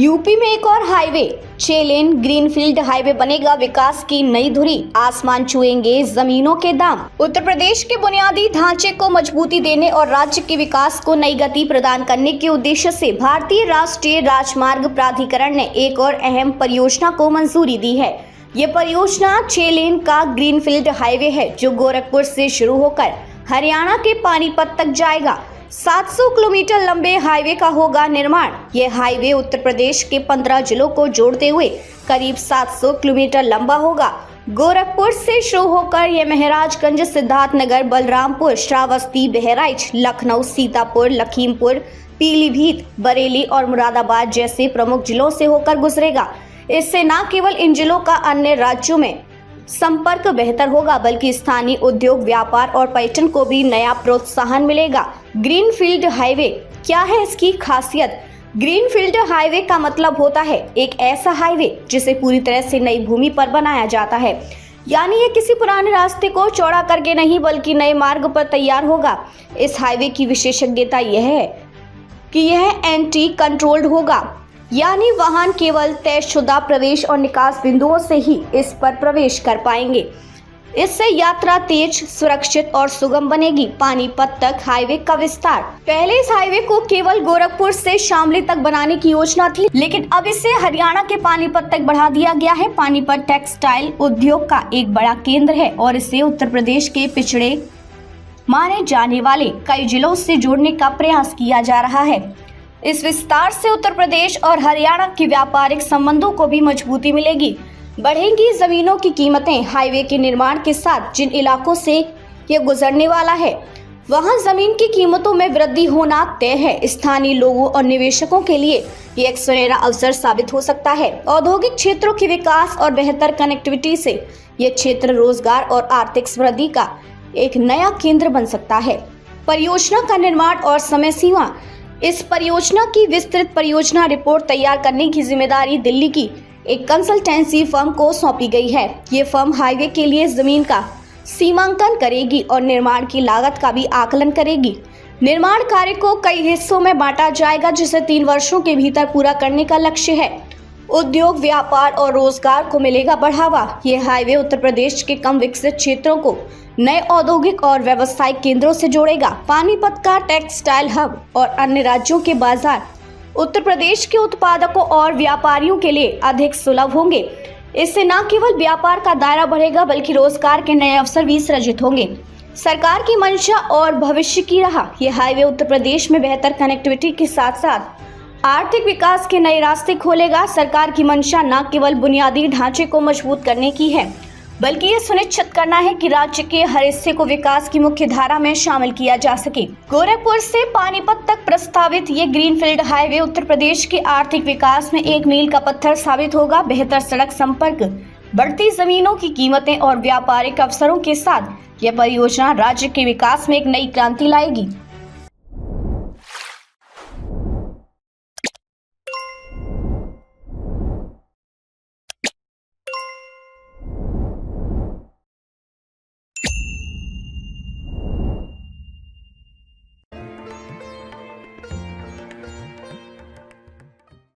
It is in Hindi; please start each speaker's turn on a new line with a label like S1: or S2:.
S1: यूपी में एक और हाईवे 6 लेन ग्रीनफील्ड हाईवे बनेगा। विकास की नई धुरी, आसमान छुएंगे जमीनों के दाम। उत्तर प्रदेश के बुनियादी ढांचे को मजबूती देने और राज्य के विकास को नई गति प्रदान करने के उद्देश्य से भारतीय राष्ट्रीय राजमार्ग प्राधिकरण ने एक और अहम परियोजना को मंजूरी दी है। ये परियोजना 6 लेन का ग्रीनफील्ड हाईवे है जो गोरखपुर से शुरू होकर हरियाणा के पानीपत तक जाएगा। 700 किलोमीटर लंबे हाईवे का होगा निर्माण। यह हाईवे उत्तर प्रदेश के 15 जिलों को जोड़ते हुए करीब 700 किलोमीटर लंबा होगा। गोरखपुर से शुरू होकर यह महाराजगंज, सिद्धार्थनगर, बलरामपुर, श्रावस्ती, बहराइच, लखनऊ, सीतापुर, लखीमपुर, पीलीभीत, बरेली और मुरादाबाद जैसे प्रमुख जिलों से होकर गुजरेगा। इससे न केवल इन जिलों का अन्य राज्यों में संपर्क बेहतर होगा बल्कि स्थानीय उद्योग, व्यापार और पर्यटन को भी नया प्रोत्साहन मिलेगा। ग्रीनफील्ड हाईवे क्या है, इसकी खासियत? ग्रीनफील्ड हाईवे का मतलब होता है एक ऐसा हाईवे जिसे पूरी तरह से नई भूमि पर बनाया जाता है, यानी ये किसी पुराने रास्ते को चौड़ा करके नहीं बल्कि नए मार्ग पर तैयार होगा। इस हाईवे की विशेषज्ञता यह है कि यह एंटी कंट्रोल्ड होगा, यानी वाहन केवल तयशुदा प्रवेश और निकास बिंदुओं से ही इस पर प्रवेश कर पाएंगे। इससे यात्रा तेज, सुरक्षित और सुगम बनेगी। पानीपत तक हाईवे का विस्तार। पहले इस हाईवे को केवल गोरखपुर से शामली तक बनाने की योजना थी, लेकिन अब इसे हरियाणा के पानीपत तक बढ़ा दिया गया है। पानीपत टेक्सटाइल उद्योग का एक बड़ा केंद्र है और इसे उत्तर प्रदेश के पिछड़े माने जाने वाले कई जिलों से जोड़ने का प्रयास किया जा रहा है। इस विस्तार से उत्तर प्रदेश और हरियाणा के व्यापारिक संबंधों को भी मजबूती मिलेगी। बढ़ेंगी जमीनों की कीमतें। हाईवे के निर्माण के साथ जिन इलाकों से ये गुजरने वाला है वहां जमीन की कीमतों में वृद्धि होना तय है। स्थानीय लोगों और निवेशकों के लिए ये एक सुनहरा अवसर साबित हो सकता है। औद्योगिक क्षेत्रों के विकास और बेहतर कनेक्टिविटी से ये क्षेत्र रोजगार और आर्थिक समृद्धि का एक नया केंद्र बन सकता है। परियोजना का निर्माण और समय सीमा। इस परियोजना की विस्तृत परियोजना रिपोर्ट तैयार करने की जिम्मेदारी दिल्ली की एक कंसल्टेंसी फर्म को सौंपी गई है। ये फर्म हाईवे के लिए जमीन का सीमांकन करेगी और निर्माण की लागत का भी आकलन करेगी। निर्माण कार्य को कई हिस्सों में बांटा जाएगा जिसे 3 वर्षों के भीतर पूरा करने का लक्ष्य है। उद्योग, व्यापार और रोजगार को मिलेगा बढ़ावा। यह हाईवे उत्तर प्रदेश के कम विकसित क्षेत्रों को नए औद्योगिक और व्यावसायिक केंद्रों से जोड़ेगा। पानीपत का टेक्सटाइल हब और अन्य राज्यों के बाजार उत्तर प्रदेश के उत्पादकों और व्यापारियों के लिए अधिक सुलभ होंगे। इससे न केवल व्यापार का दायरा बढ़ेगा बल्कि रोजगार के नए अवसर भी सृजित होंगे। सरकार की मंशा और भविष्य की राह। यह हाईवे उत्तर प्रदेश में बेहतर कनेक्टिविटी के साथ साथ आर्थिक विकास के नए रास्ते खोलेगा। सरकार की मंशा न केवल बुनियादी ढांचे को मजबूत करने की है बल्कि ये सुनिश्चित करना है कि राज्य के हर हिस्से को विकास की मुख्य धारा में शामिल किया जा सके। गोरखपुर से पानीपत तक प्रस्तावित ये ग्रीनफील्ड हाईवे उत्तर प्रदेश के आर्थिक विकास में एक मील का पत्थर साबित होगा। बेहतर सड़क संपर्क, बढ़ती जमीनों की कीमतें और व्यापारिक अवसरों के साथ यह परियोजना राज्य के विकास में एक नई क्रांति लाएगी।